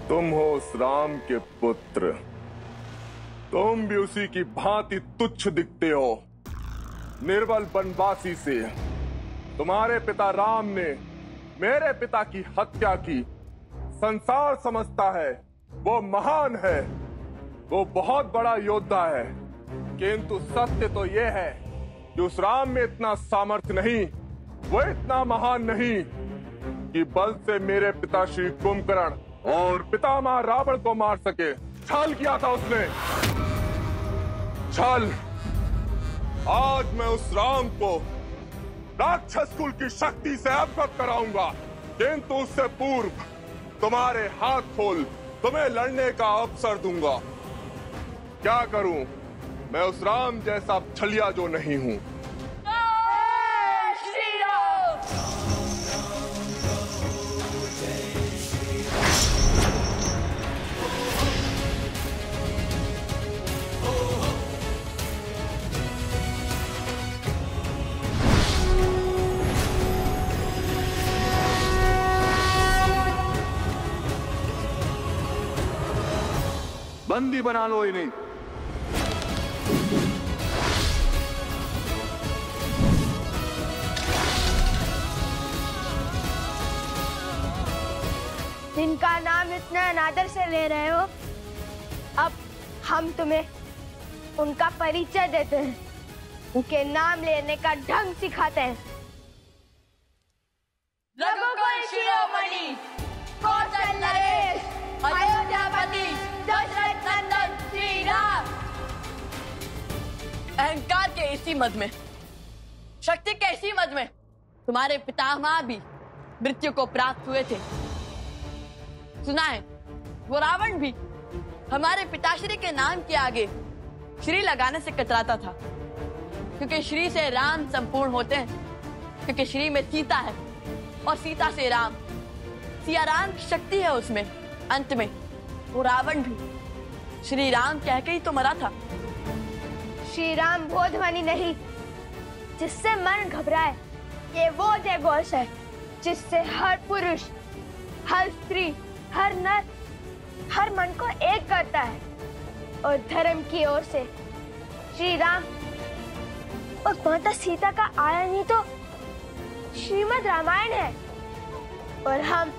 तुम हो उस राम के पुत्र, तुम भी उसी की भांति तुच्छ दिखते हो। निर्बल बनवासी से तुम्हारे पिता राम ने मेरे पिता की हत्या की। संसार समझता है वो महान है, वो बहुत बड़ा योद्धा है, किंतु सत्य तो ये है कि उस राम में इतना सामर्थ्य नहीं, वो इतना महान नहीं कि बल से मेरे पिता श्री कुंभकर्ण और पितामह रावण को मार सके। छल किया था उसने, छल। आज मैं उस राम को राक्षस कुल की शक्ति से अवगत कराऊंगा, किंतु उससे पूर्व तुम्हारे हाथ खोल तुम्हें लड़ने का अवसर दूंगा। क्या करूं, मैं उस राम जैसा छलिया जो नहीं हूं। बंदी बना लो इन्हें। जिनका नाम इतना अनादर से ले रहे हो, अब हम तुम्हें उनका परिचय देते हैं, उनके नाम लेने का ढंग सिखाते हैं। रघुकुल शिरोमणि, कौशल नरेश, अयोध्यापति, दशरथ नंदन श्री राम। अहंकार के इसी मद में, शक्ति के इसी मद में तुम्हारे पितामह भी मृत्यु को प्राप्त हुए थे। सुना है वो रावण भी हमारे पिताश्री के नाम के आगे श्री लगाने से कतराता था, क्योंकि श्री से राम संपूर्ण होते हैं, क्योंकि श्री में सीता है और सीता से राम, सिया राम की शक्ति है उसमें। अंत में वो रावण भी श्री राम कह के ही तो मरा था। श्री राम वो ध्वनि नहीं जिससे मन घबराए, ये वो जय घोष है जिससे हर पुरुष, हर स्त्री, हर नर, हर मन को एक करता है। और धर्म की ओर से श्री राम और माता सीता का आयन ही तो श्रीमद् रामायण है, और हम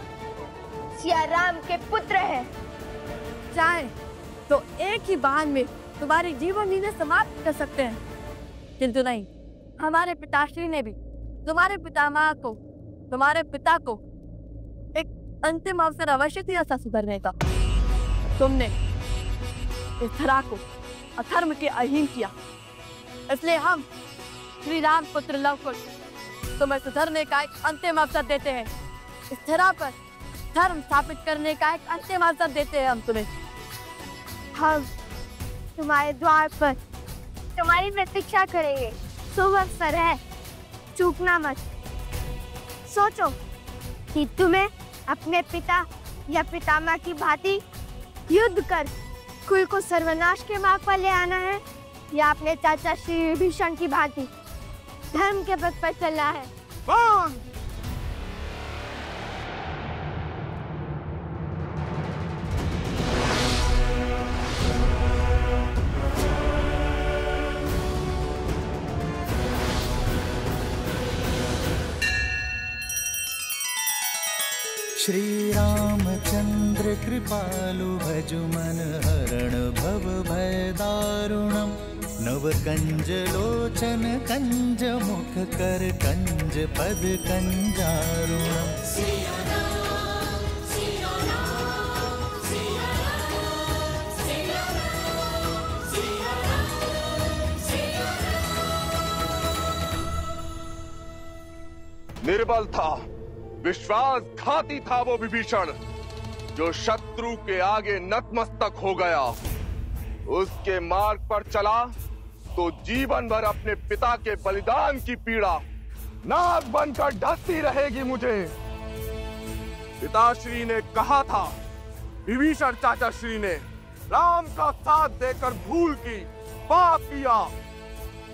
सिया राम के पुत्र हैं। चाहे तो एक ही बाण में तुम्हारी जीवन लीला समाप्त कर सकते हैं, किंतु नहीं, हमारे पिताश्री ने भी तुम्हारे पितामह को, तुम्हारे पिता को एक अंतिम अवसर अवश्य दिया था सुधरने का। तुमने इस धरा को अधर्म के अधीन किया, इसलिए हम श्री राम पुत्र लव कुश तुम्हें सुधरने का एक अंतिम अवसर देते हैं। इस धरा पर धर्म स्थापित करने का एक अंतिम अवसर देते हैं हम तुम्हें। हम तुम्हारे द्वार पर तुम्हारी प्रतीक्षा करेंगे। शुभ अवसर है, चूकना मत। सोचो कि तुम्हें अपने पिता या पितामह की भांति युद्ध कर कुल को सर्वनाश के मार्ग पर ले आना है, या अपने चाचा श्री विभीषण की भांति धर्म के पथ पर चलना है। श्री रामचंद्र कृपालु भजु मन हरण भव भय दारुणम। नव कंज लोचन कंज मुख कर कंज पद कंजारुणम। निर्बल था, विश्वासघाती था वो विभीषण, जो शत्रु के आगे नतमस्तक हो गया। उसके मार्ग पर चला तो जीवन भर अपने पिता के बलिदान की पीड़ा नाग बनकर ढसती रहेगी मुझे। पिताश्री ने कहा था, विभीषण चाचा श्री ने राम का साथ देकर भूल की, पाप किया,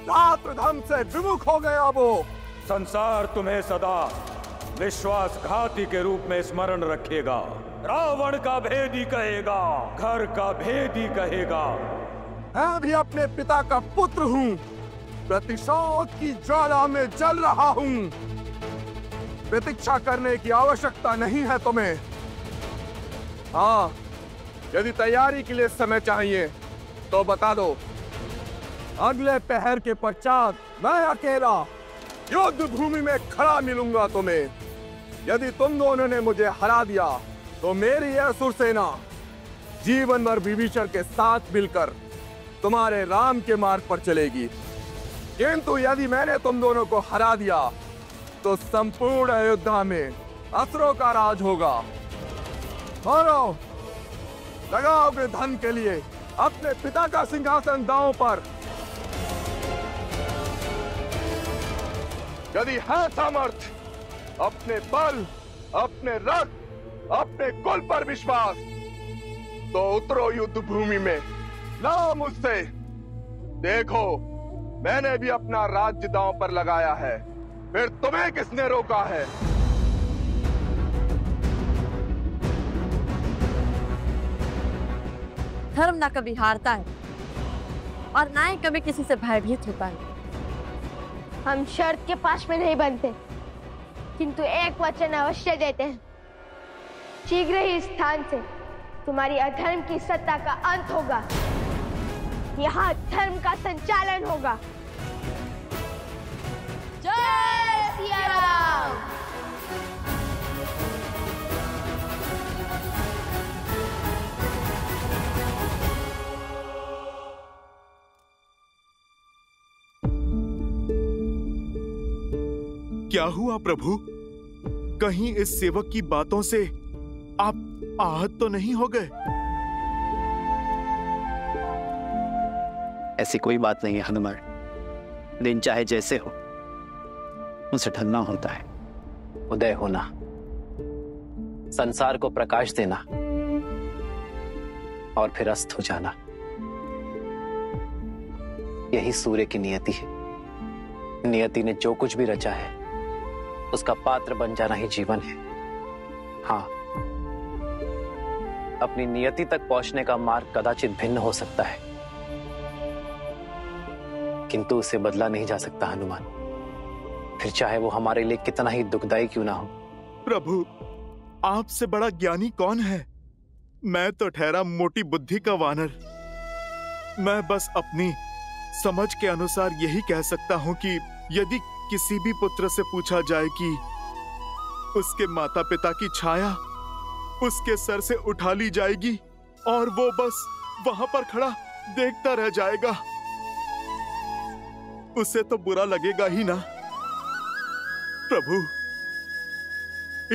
रात्रधम से विमुख हो गया वो। संसार तुम्हें सदा विश्वासघाती के रूप में स्मरण रखेगा। रावण का भेद ही कहेगा, घर का भेद ही कहेगा। मैं भी अपने पिता का पुत्र हूँ, प्रतिशोध की ज्वाला में जल रहा हूँ। प्रतीक्षा करने की आवश्यकता नहीं है तुम्हें। हाँ, यदि तैयारी के लिए समय चाहिए तो बता दो। अगले पहर के पश्चात मैं अकेला युद्ध भूमि में खड़ा मिलूंगा तुम्हें। यदि तुम दोनों ने मुझे हरा दिया तो मेरी यह असुर सेना जीवन भर विभीषण के साथ मिलकर तुम्हारे राम के मार्ग पर चलेगी। किंतु यदि मैंने तुम दोनों को हरा दिया तो संपूर्ण अयोध्या में असुरों का राज होगा। और लगाओगे धन के लिए अपने पिता का सिंहासन दांव पर। यदि है सामर्थ्य, अपने बल, अपने रथ, अपने कुल पर विश्वास, तो उतरो युद्ध भूमि में, लाओ मुझसे। देखो, मैंने भी अपना राज्य दांव पर लगाया है, फिर तुम्हें किसने रोका है? धर्म ना कभी हारता है और ना ही कभी किसी से भयभीत होता है। हम शर्त के पास में नहीं बनते, किंतु एक वचन अवश्य देते हैं। शीघ्र ही इस स्थान से तुम्हारी अधर्म की सत्ता का अंत होगा। यहाँ धर्म का संचालन होगा। जय सिया राम। क्या हुआ प्रभु? कहीं इस सेवक की बातों से आप आहत तो नहीं हो गए? ऐसी कोई बात नहीं है हनुमान। दिन चाहे जैसे हो, उसे ढलना होता है। उदय होना, संसार को प्रकाश देना और फिर अस्त हो जाना, यही सूर्य की नियति है। नियति ने जो कुछ भी रचा है उसका पात्र बन जाना ही जीवन है। हाँ, अपनी नियति तक पहुंचने का मार्ग कदाचित भिन्न हो सकता है, किंतु उसे बदला नहीं जा सकता हनुमान, फिर चाहे वो हमारे लिए कितना ही दुखदाई क्यों ना हो। प्रभु, आपसे बड़ा ज्ञानी कौन है? मैं तो ठहरा मोटी बुद्धि का वानर। मैं बस अपनी समझ के अनुसार यही कह सकता हूं कि यदि किसी भी पुत्र से पूछा जाए कि उसके माता पिता की छाया उसके सर से उठा ली जाएगी और वो बस वहां पर खड़ा देखता रह जाएगा, उसे तो बुरा लगेगा ही ना। प्रभु,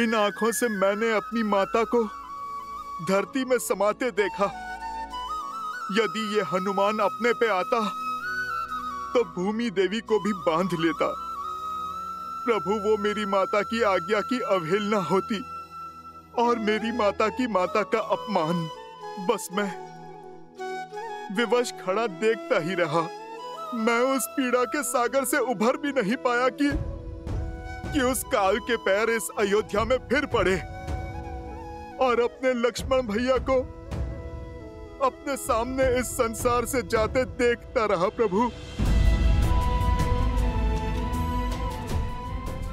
इन आंखों से मैंने अपनी माता को धरती में समाते देखा। यदि ये हनुमान अपने पे आता तो भूमि देवी को भी बांध लेता। प्रभु, वो मेरी माता की आज्ञा की अवहेलना होती और मेरी माता की माता का अपमान। बस मैं विवश खड़ा देखता ही रहा। मैं उस पीड़ा के सागर से उभर भी नहीं पाया कि उस काल के पैर इस अयोध्या में फिर पड़े और अपने लक्ष्मण भैया को अपने सामने इस संसार से जाते देखता रहा। प्रभु,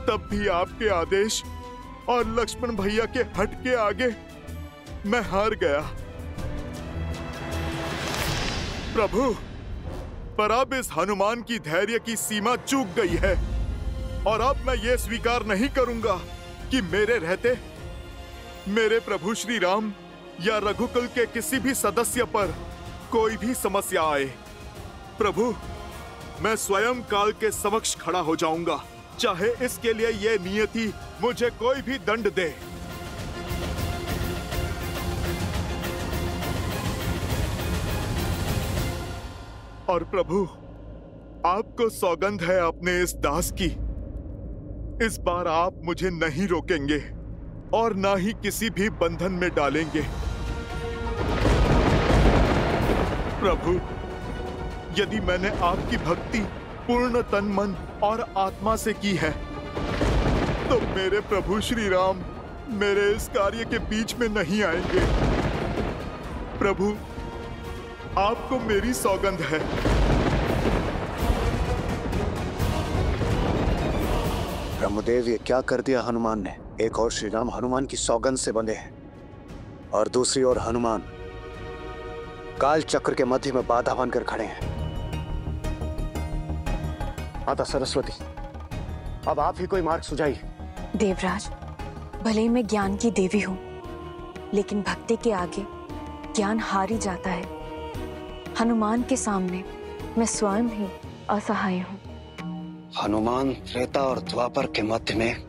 तब भी आपके आदेश और लक्ष्मण भैया के हट के आगे मैं हार गया। प्रभु, पर अब इस हनुमान की धैर्य की सीमा चूक गई है और अब मैं ये स्वीकार नहीं करूंगा कि मेरे रहते मेरे प्रभु श्री राम या रघुकुल के किसी भी सदस्य पर कोई भी समस्या आए। प्रभु, मैं स्वयं काल के समक्ष खड़ा हो जाऊंगा, चाहे इसके लिए ये नियति मुझे कोई भी दंड दे। और प्रभु, आपको सौगंध है अपने इस दास की, इस बार आप मुझे नहीं रोकेंगे और ना ही किसी भी बंधन में डालेंगे। प्रभु, यदि मैंने आपकी भक्ति पूर्ण तन मन और आत्मा से की है तो मेरे प्रभु श्री राम मेरे इस कार्य के बीच में नहीं आएंगे। प्रभु, आपको मेरी सौगंध है। ब्रह्मदेव, ये क्या कर दिया हनुमान ने? एक और श्री राम हनुमान की सौगंध से बंधे हैं और दूसरी ओर हनुमान काल चक्र के मध्य में बाधा बनकर खड़े हैं। माता सरस्वती, अब आप ही कोई मार्ग सुझाइए। देवराज, भले ही मैं ज्ञान की देवी हूं, लेकिन भक्ति के आगे ज्ञान हार ही जाता है। हनुमान के सामने मैं स्वयं ही असहाय हूं। हनुमान त्रेता और द्वापर के मध्य में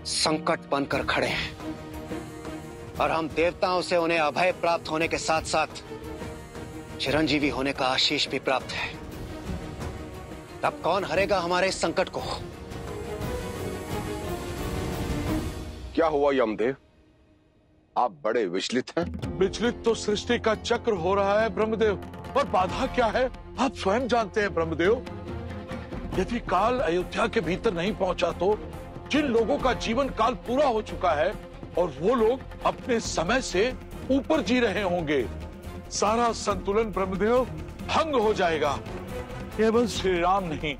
संकट बनकर खड़े हैं और हम देवताओं से उन्हें अभय प्राप्त होने के साथ साथ चिरंजीवी होने का आशीष भी प्राप्त है। तब कौन हरेगा हमारे इस संकट को? क्या हुआ यमदेव? आप बड़े विचलित हैं। विचलित तो सृष्टि का चक्र हो रहा है ब्रह्मदेव, और बाधा क्या है आप स्वयं जानते हैं ब्रह्मदेव। यदि काल अयोध्या के भीतर नहीं पहुंचा तो जिन लोगों का जीवन काल पूरा हो चुका है और वो लोग अपने समय से ऊपर जी रहे होंगे, सारा संतुलन ब्रह्मदेव भंग हो जाएगा। केवल श्री राम नहीं,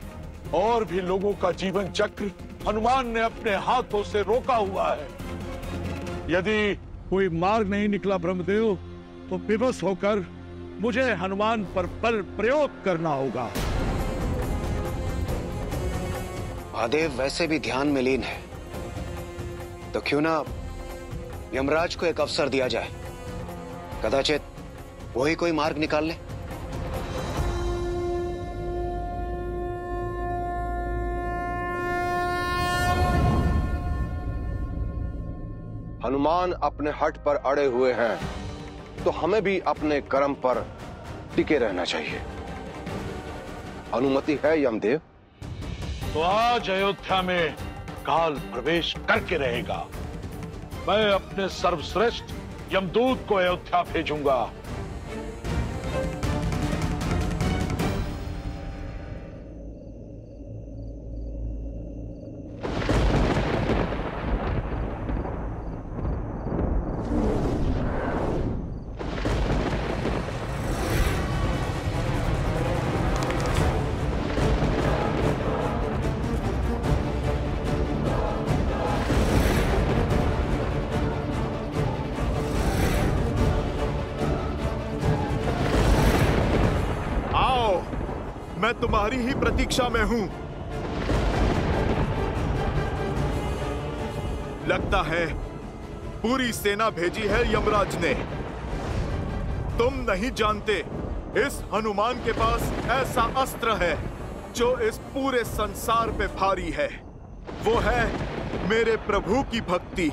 और भी लोगों का जीवन चक्र हनुमान ने अपने हाथों से रोका हुआ है। यदि कोई मार्ग नहीं निकला ब्रह्मदेव, तो विवश होकर मुझे हनुमान पर बल प्रयोग करना होगा। महादेव वैसे भी ध्यान में लीन है, तो क्यों ना यमराज को एक अवसर दिया जाए। कदाचित वही कोई मार्ग निकाल ले। हनुमान अपने हठ पर अड़े हुए हैं, तो हमें भी अपने कर्म पर टिके रहना चाहिए। अनुमति है यमदेव? तो आज अयोध्या में काल प्रवेश करके रहेगा। मैं अपने सर्वश्रेष्ठ यमदूत को अयोध्या भेजूंगा। मैं तुम्हारी ही प्रतीक्षा में हूं। लगता है पूरी सेना भेजी है यमराज ने। तुम नहीं जानते, इस हनुमान के पास ऐसा अस्त्र है जो इस पूरे संसार पे भारी है। वो है मेरे प्रभु की भक्ति।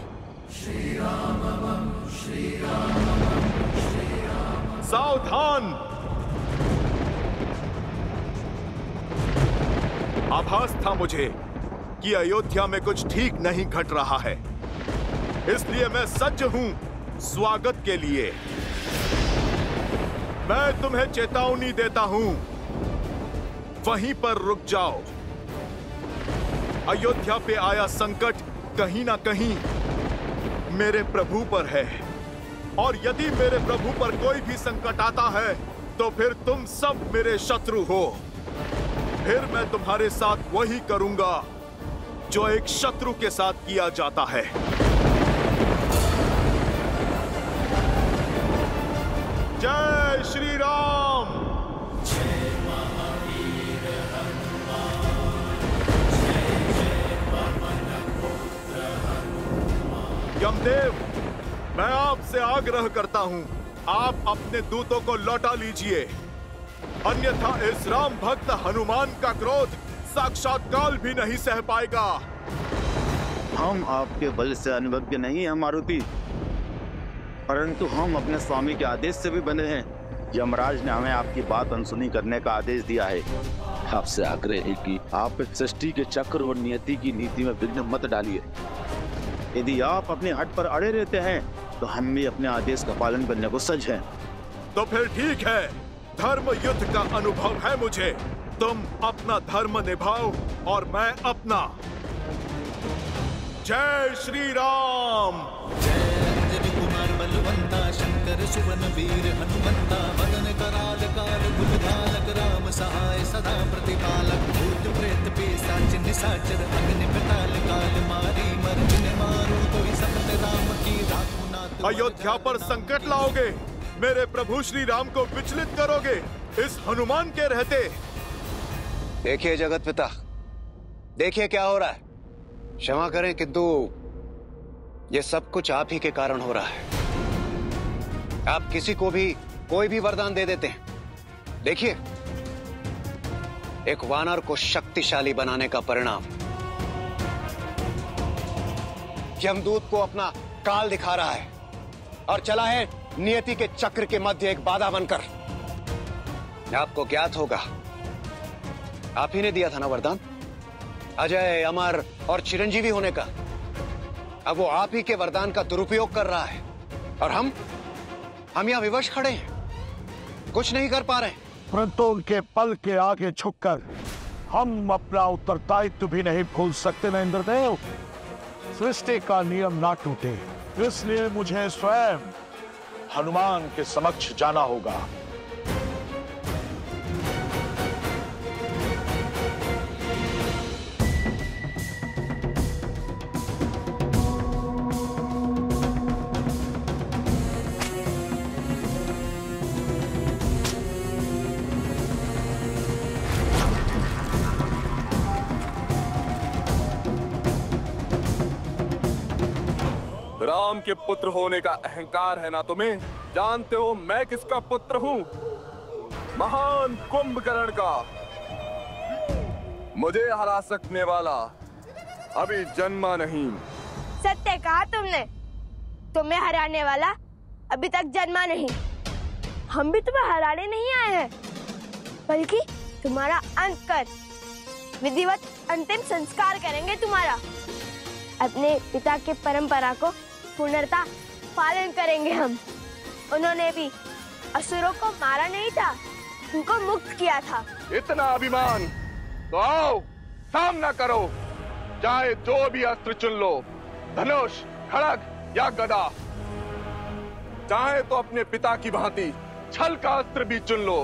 श्री राम, श्री राम, श्री राम। सावधान! आभास था मुझे कि अयोध्या में कुछ ठीक नहीं घट रहा है, इसलिए मैं सज्ज हूं स्वागत के लिए। मैं तुम्हें चेतावनी देता हूं, वहीं पर रुक जाओ। अयोध्या पे आया संकट कहीं ना कहीं मेरे प्रभु पर है, और यदि मेरे प्रभु पर कोई भी संकट आता है तो फिर तुम सब मेरे शत्रु हो। फिर मैं तुम्हारे साथ वही करूंगा जो एक शत्रु के साथ किया जाता है। जय श्री राम। जय महावीर हनुमान, जय जय पवन पुत्र हनुमान। यमदेव, मैं आपसे आग्रह करता हूं, आप अपने दूतों को लौटा लीजिए, अन्यथा इस राम भक्त हनुमान का क्रोध साक्षात काल भी नहीं सह पाएगा। हम आपके बल से अनुभज्ञ नहीं हैं मारुति, परंतु हम अपने स्वामी के आदेश से भी बंधे हैं। यमराज ने हमें आपकी बात अनसुनी करने का आदेश दिया है। आपसे आग्रह है कि आप इस सृष्टि के चक्र और नियति की नीति में विघ्न मत डालिए। यदि आप अपने हट पर अड़े रहते हैं तो हम भी अपने आदेश का पालन करने को सज्ज हैं। तो फिर ठीक है, धर्म युद्ध का अनुभव है मुझे। तुम अपना धर्म निभाओ और मैं अपना। जय श्री राम। जय अंजनी कुमार बलवंता शंकर सुवन वीर हनुमंता वदन कराल काल भुजधालक राम सहाय सदा प्रतिपालक भूत प्रेत पिशाच निशाचर अग्नि पाताल काल मारी मर्दिन मारो कोई समत राम की राखुनाथ। अयोध्या पर संकट लाओगे, मेरे प्रभु श्री राम को विचलित करोगे इस हनुमान के रहते। देखिए जगत पिता, देखिए क्या हो रहा है। क्षमा करें किंतु ये सब कुछ आप ही के कारण हो रहा है। आप किसी को भी कोई भी वरदान दे देते हैं। देखिए, एक वानर को शक्तिशाली बनाने का परिणाम यमदूत को अपना काल दिखा रहा है और चला है नियति के चक्र के मध्य एक बाधा बनकर। आपको ज्ञात होगा, आप ही ने दिया था ना वरदान अजय, अमर और चिरंजीवी होने का। अब वो आप ही के वरदान का दुरुपयोग कर रहा है और हम यहाँ विवश खड़े हैं, कुछ नहीं कर पा रहे। परंतु उनके पल के आगे झुककर हम अपना उत्तरदायित्व भी नहीं भूल सकते न इंद्रदेव। सृष्टि का नियम ना टूटे, इसलिए मुझे स्वयं हनुमान के समक्ष जाना होगा। राम के पुत्र होने का अहंकार है ना तुम्हें? जानते हो मैं किसका पुत्र हूँ? महान कुंभकर्ण का। मुझे हरा सकने वाला अभी जन्मा नहीं। सत्य कहा तुमने, तुम्हें हराने वाला अभी तक जन्मा नहीं। हम भी तुम्हें हराने नहीं आए हैं, बल्कि तुम्हारा अंत कर विधिवत अंतिम संस्कार करेंगे तुम्हारा। अपने पिता के परंपरा को पूर्णतः पालन करेंगे हम। उन्होंने भी असुरों को मारा नहीं था, उनको मुक्त किया था। इतना अभिमान तो आओ सामना करो, चाहे जो भी अस्त्र चुन लो, धनुष, खड़ग या गदा। चाहे तो अपने पिता की भांति छल का अस्त्र भी चुन लो।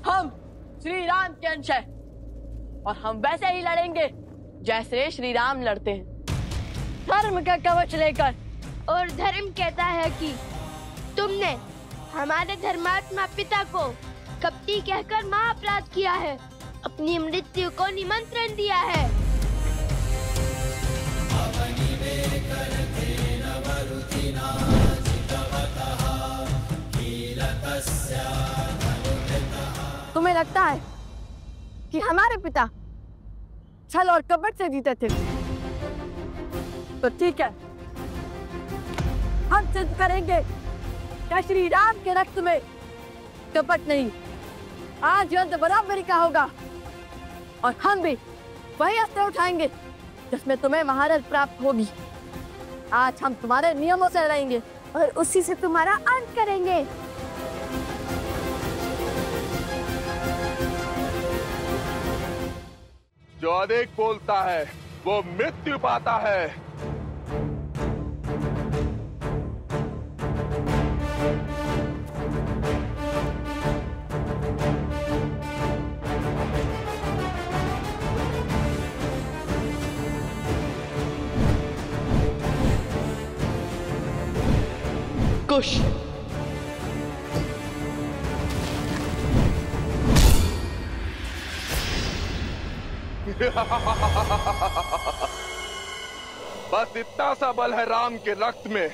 हम श्री राम के अंश हैं और हम वैसे ही लड़ेंगे जैसे श्री राम लड़ते हैं, धर्म का कवच लेकर। और धर्म कहता है कि तुमने हमारे धर्मात्मा पिता को कपटी कहकर महाअपराध किया है, अपनी मृत्यु को निमंत्रण दिया है। तुम्हें लगता है कि हमारे पिता छल और कपट से जीते थे? तो ठीक है, हम सिद्ध करेंगे कि श्री राम के रक्त में कपट नहीं। आज युद्ध बराबरी का होगा और हम भी वही अस्त्र उठाएंगे जिसमें तुम्हें महारत प्राप्त होगी। आज हम तुम्हारे नियमों से लड़ेंगे और उसी से तुम्हारा अंत करेंगे। जो अधिक बोलता है वो मृत्यु पाता है। कुश बस इतना सा बल है राम के रक्त में।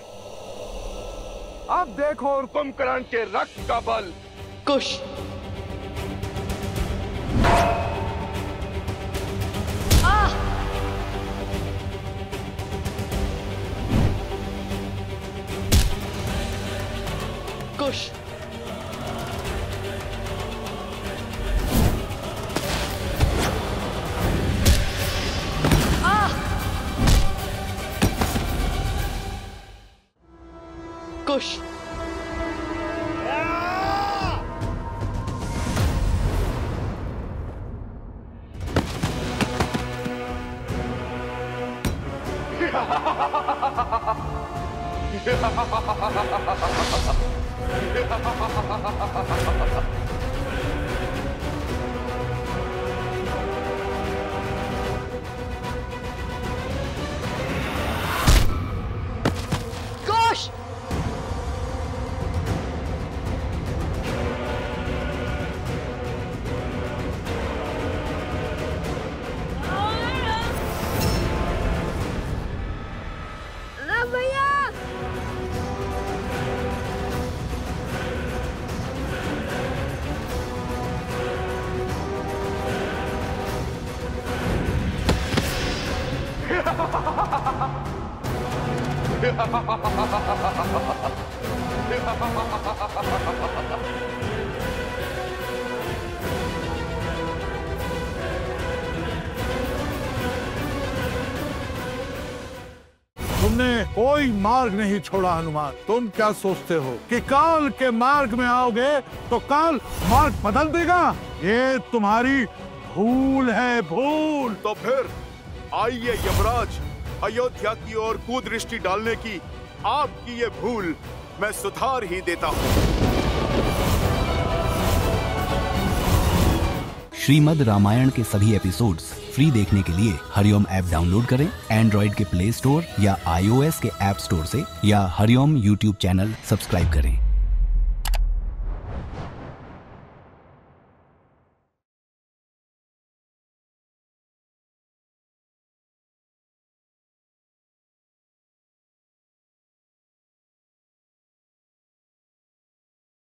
अब देखो और कुंभकर्ण के रक्त का बल। कुश कुश कुश घोष! तुमने कोई मार्ग नहीं छोड़ा हनुमान। तुम क्या सोचते हो कि काल के मार्ग में आओगे तो काल मार्ग बदल देगा? ये तुम्हारी भूल है, भूल। तो फिर आइए यमराज, अयोध्या की ओर कुदृष्टि डालने की आपकी ये भूल मैं सुधार ही देता हूँ। श्रीमद् रामायण के सभी एपिसोड्स फ्री देखने के लिए हरिओम ऐप डाउनलोड करें एंड्रॉइड के प्ले स्टोर या iOS के ऐप स्टोर से, या हरिओम यूट्यूब चैनल सब्सक्राइब करें।